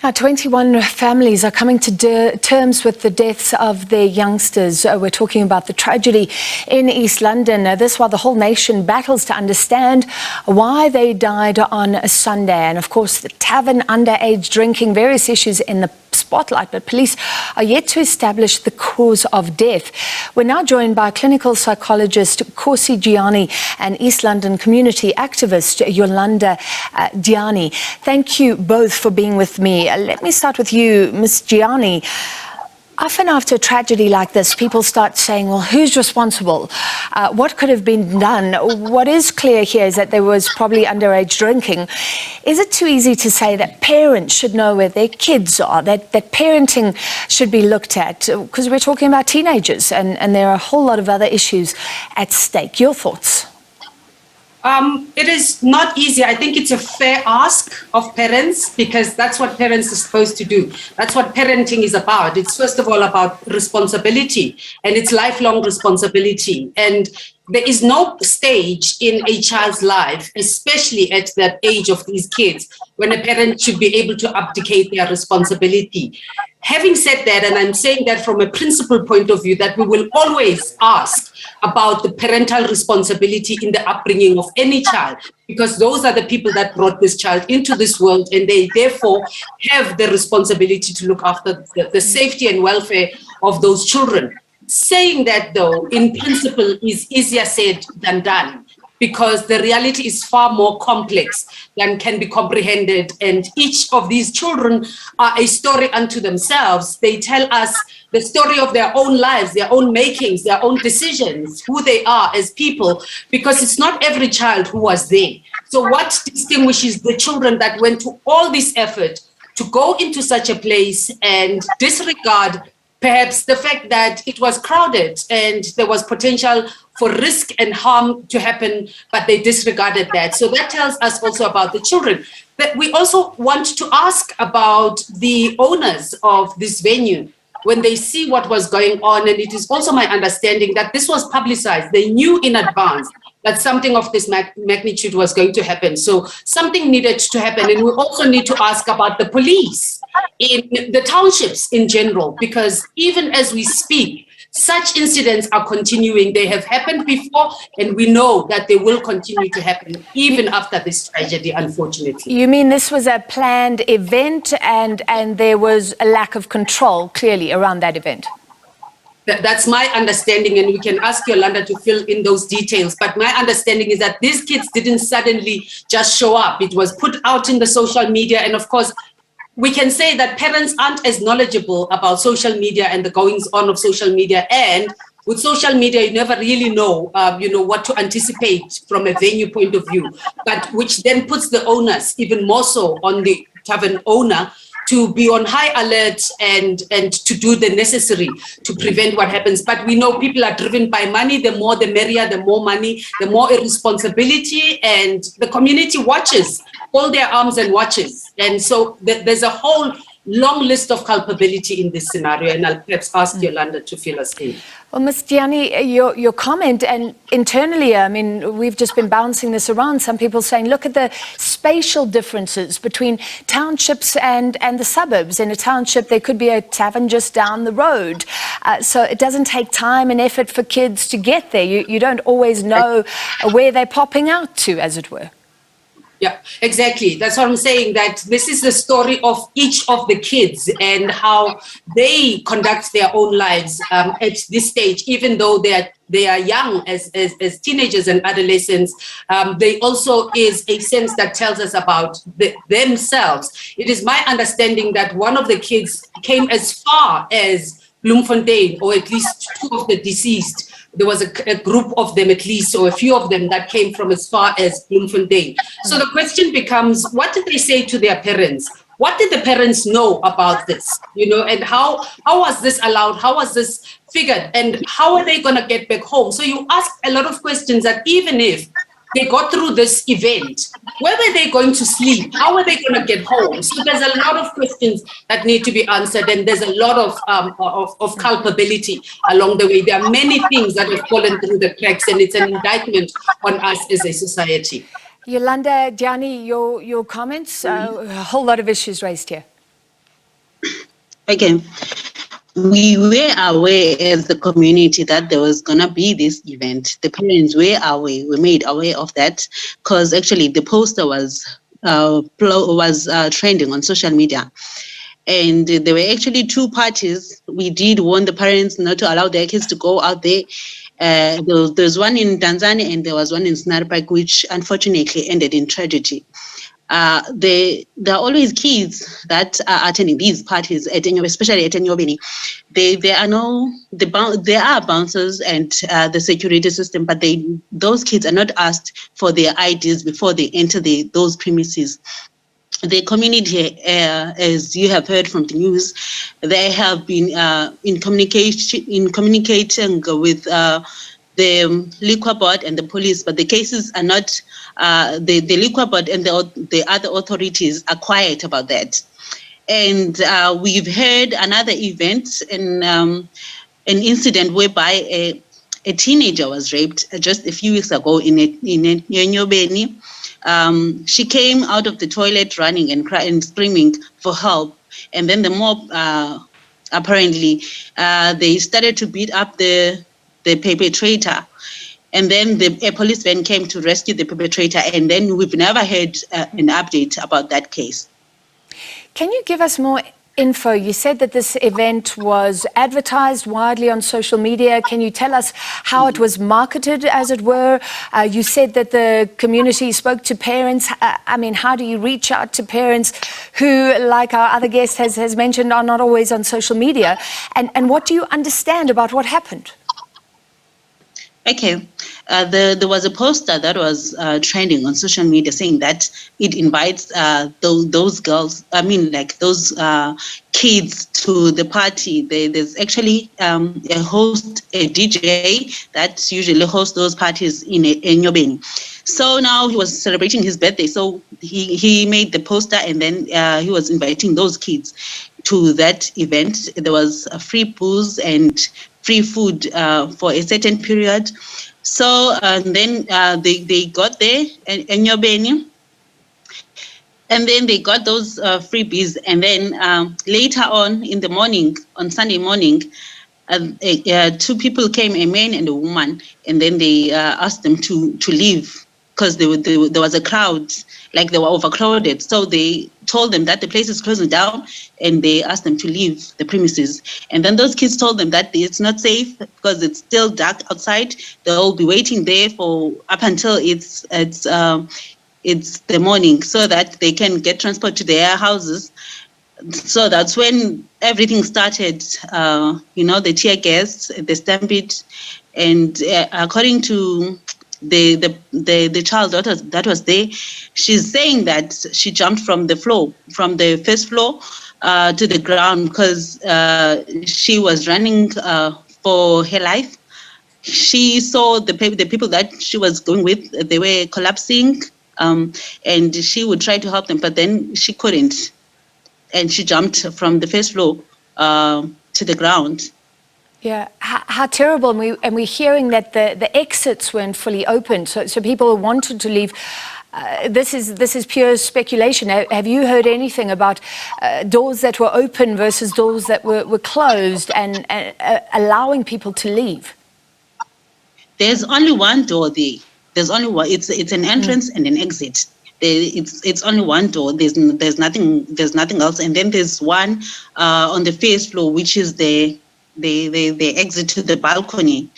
Now, 21 families are coming to terms with the deaths of their youngsters. We're talking about the tragedy in East London. This while the whole nation battles to understand why they died on a Sunday. And of course, the tavern, underage drinking, various issues in the spotlight, but police are yet to establish the cause of death. We're now joined by clinical psychologist Khosi Jiyane and East London community activist Yolanda Dyani. Thank you both for being with me. Let me start with you, Ms. Jiyane. Often after a tragedy like this, people start saying, well, who's responsible? What could have been done? What is clear here is that there was probably underage drinking. Is it too easy to say that parents should know where their kids are, that parenting should be looked at? Because we're talking about teenagers and there are a whole lot of other issues at stake. Your thoughts? It is not easy. I think it's a fair ask of parents because that's what parents are supposed to do. That's what parenting is about. It's first of all about responsibility, and it's lifelong responsibility. And there is no stage in a child's life, especially at that age of these kids, when a parent should be able to abdicate their responsibility. Having said that, and I'm saying that from a principal point of view, that we will always ask about the parental responsibility in the upbringing of any child, because those are the people that brought this child into this world, and they therefore have the responsibility to look after the safety and welfare of those children. Saying that, though, in principle is easier said than done, because the reality is far more complex than can be comprehended. And each of these children are a story unto themselves. They tell us the story of their own lives, their own makings, their own decisions, who they are as people, because it's not every child who was there. So what distinguishes the children that went to all this effort to go into such a place and disregard perhaps the fact that it was crowded and there was potential for risk and harm to happen, but they disregarded that. So that tells us also about the children. But we also want to ask about the owners of this venue when they see what was going on. And it is also my understanding that this was publicized. They knew in advance that something of this magnitude was going to happen. So something needed to happen. And we also need to ask about the police in the townships in general, because even as we speak, such incidents are continuing. They have happened before, and we know that they will continue to happen even after this tragedy, unfortunately. You mean this was a planned event and there was a lack of control, clearly, around that event? That's my understanding, and we can ask Yolanda to fill in those details. But my understanding is that these kids didn't suddenly just show up. It was put out in the social media, and of course, we can say that parents aren't as knowledgeable about social media and the goings on of social media. And with social media, you never really know, what to anticipate from a venue point of view, but which then puts the onus even more so on the tavern owner to be on high alert and to do the necessary to prevent what happens. But we know people are driven by money. The more the merrier, the more money, the more irresponsibility, and the community watches, all their arms and watches. And so there's a whole long list of culpability in this scenario, and I'll perhaps ask Yolanda to fill us in. Well, Ms. Dyani, your comment, and internally, I mean, we've just been bouncing this around. Some people saying, look at the spatial differences between townships and the suburbs. In a township, there could be a tavern just down the road. So it doesn't take time and effort for kids to get there. You don't always know where they're popping out to, as it were. Yeah, exactly. That's what I'm saying, that this is the story of each of the kids and how they conduct their own lives at this stage, even though they are young as teenagers and adolescents. They also is a sense that tells us about themselves. It is my understanding that one of the kids came as far as Bloemfontein, or at least two of the deceased. There was a group of them, at least, or a few of them that came from as far as Bloemfontein. So the question becomes, what did they say to their parents? What did the parents know about this? And how was this allowed? How was this figured? And how are they going to get back home? So you ask a lot of questions that even if they got through this event, where were they going to sleep? How are they going to get home? So there's a lot of questions that need to be answered, and there's a lot of culpability along the way. There are many things that have fallen through the cracks, and it's an indictment on us as a society. Yolanda, Dyani, your comments? A whole lot of issues raised here. Okay. We were aware as the community that there was going to be this event. The parents were aware, we made aware of that, because actually the poster was trending on social media. And there were actually two parties. We did warn the parents not to allow their kids to go out there. There's one in Tanzania and there was one in Snarpak, which unfortunately ended in tragedy. There are always kids that are attending these parties, especially at eNyobeni. There are bouncers and the security system, but those kids are not asked for their IDs before they enter those premises. The community, as you have heard from the news, they have been in communicating with the liquor board and the police, but the cases are not. The liquor board and the other authorities are quiet about that. And we've heard another event in an incident whereby a teenager was raped just a few weeks ago in eNyobeni. She came out of the toilet running and crying and screaming for help. And then the mob, apparently, they started to beat up the perpetrator. And then a policeman came to rescue the perpetrator. And then we've never heard an update about that case. Can you give us more info? You said that this event was advertised widely on social media. Can you tell us how it was marketed, as it were? You said that the community spoke to parents. I mean, how do you reach out to parents who, like our other guest has mentioned, are not always on social media? And what do you understand about what happened? Okay, there was a poster that was trending on social media saying that it invites those girls, those kids to the party. There's actually a DJ that usually hosts those parties in eNyobeni. So now he was celebrating his birthday, so he made the poster and then he was inviting those kids to that event. There was free booze and free food for a certain period. So then they got there in eNyobeni, and then they got those freebies. And then later on in the morning, on Sunday morning, two people came, a man and a woman, and then they asked them to leave because there was a crowd, like they were overcrowded. So they told them that the place is closing down, and they asked them to leave the premises. And then those kids told them that it's not safe because it's still dark outside. They'll be waiting there for up until it's the morning, so that they can get transport to their houses. So that's when everything started. The tear gas, the stampede, and according to the child that was there, she's saying that she jumped from the first floor to the ground because she was running for her life. She saw the people that she was going with, they were collapsing, and she would try to help them, but then she couldn't, and she jumped from the first floor to the ground. Yeah, how terrible. And we're hearing that the exits weren't fully open, so people wanted to leave. This is pure speculation. Have you heard anything about doors that were open versus doors that were closed and allowing people to leave? There's only one door there. There's only one. It's an entrance and an exit. It's only one door. There's nothing else. And then there's one on the first floor, which is the exit to the balcony.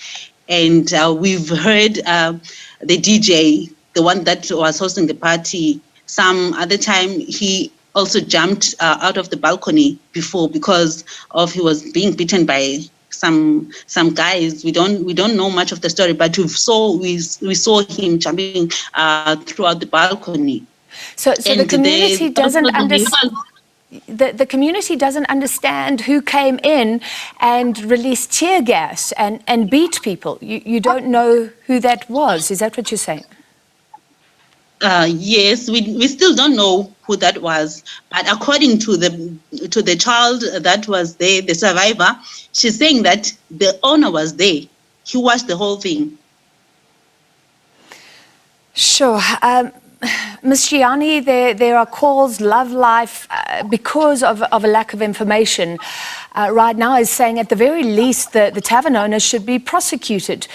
And we've heard the DJ, the one that was hosting the party, some other time he also jumped out of the balcony before because he was being beaten by some guys. We don't know much of the story, but we saw him jumping throughout the balcony. So the community doesn't understand. The community doesn't understand who came in and released tear gas and beat people. You don't know who that was. Is that what you're saying? Yes, we still don't know who that was. But according to the child that was there, the survivor, she's saying that the owner was there. He watched the whole thing. Sure. Ms. Jiyane, there are calls, Love Life, because of a lack of information, right now is saying at the very least the tavern owners should be prosecuted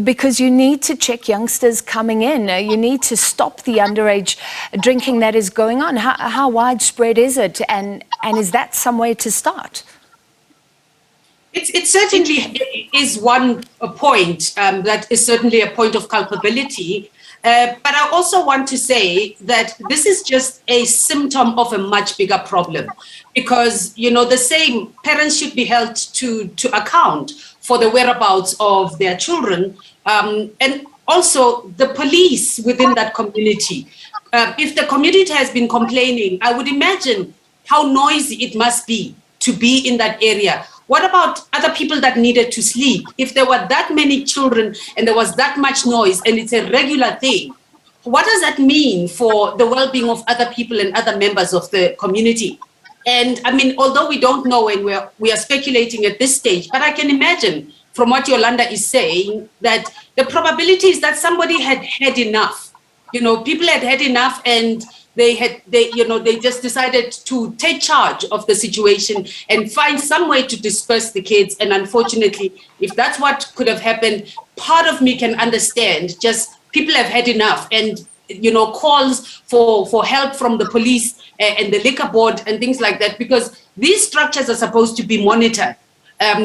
because you need to check youngsters coming in. You need to stop the underage drinking that is going on. How widespread is it, and is that some way to start? It certainly is one point that is certainly a point of culpability. But I also want to say that this is just a symptom of a much bigger problem, because, you know, the same parents should be held to account for the whereabouts of their children, and also the police within that community. If the community has been complaining, I would imagine how noisy it must be to be in that area. What about other people that needed to sleep? If there were that many children and there was that much noise and it's a regular thing, what does that mean for the well-being of other people and other members of the community? And I mean, although we don't know and we are speculating at this stage, but I can imagine from what Yolanda is saying that the probability is that somebody had had enough. You know, people had had enough, and they just decided to take charge of the situation and find some way to disperse the kids. And unfortunately, if that's what could have happened, part of me can understand just people have had enough, and, you know, calls for help from the police and the liquor board and things like that, because these structures are supposed to be monitored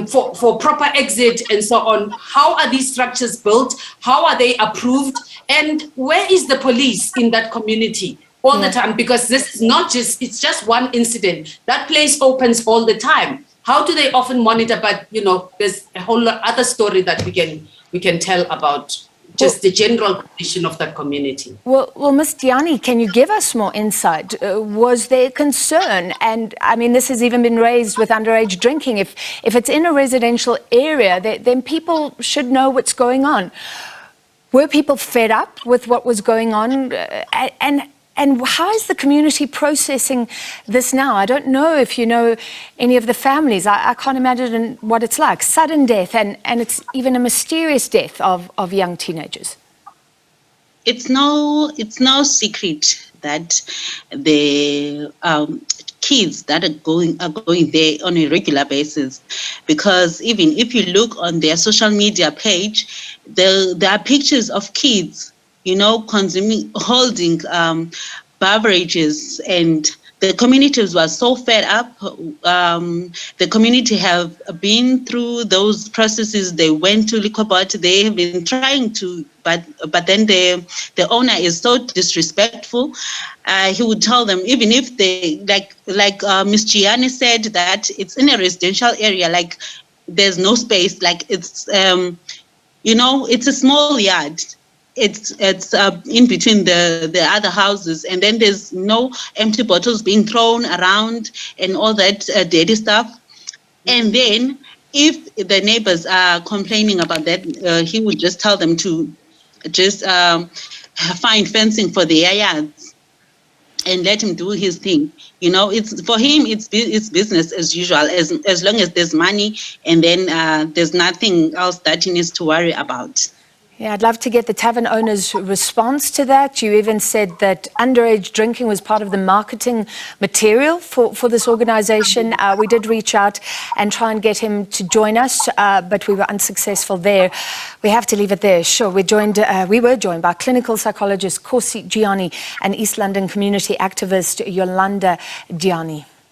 for proper exit and so on. How are these structures built? How are they approved? And where is the police in that community all the time? Because this is not just, it's just one incident. That place opens all the time. How do they often monitor? But, you know, there's a whole other story that we can tell about just the general condition of that community. Well, Ms. Dyani, can you give us more insight? Was there concern? And I mean, this has even been raised with underage drinking. If it's in a residential area, then people should know what's going on. Were people fed up with what was going on? And how is the community processing this now? I don't know if you know any of the families. I can't imagine what it's like. Sudden death, and it's even a mysterious death of young teenagers. It's no secret that the kids that are going there on a regular basis, because even if you look on their social media page, there are pictures of kids, you know, holding beverages, and the communities were so fed up. The community have been through those processes. They went to liquor board. They have been trying to, but then the owner is so disrespectful. He would tell them, even if they like Ms. Jiyane said, that it's in a residential area, like there's no space, like it's you know, it's a small yard. It's in between the other houses, and then there's no empty bottles being thrown around and all that dirty stuff. And then if the neighbors are complaining about that, he would just tell them to just find fencing for their yards and let him do his thing. You know, it's for him, it's business as usual, as long as there's money, and then there's nothing else that he needs to worry about. Yeah, I'd love to get the tavern owner's response to that. You even said that underage drinking was part of the marketing material for this organization. We did reach out and try and get him to join us, but we were unsuccessful there. We have to leave it there. Sure, we were joined by clinical psychologist Khosi Jiyane and East London community activist Yolanda Dyani.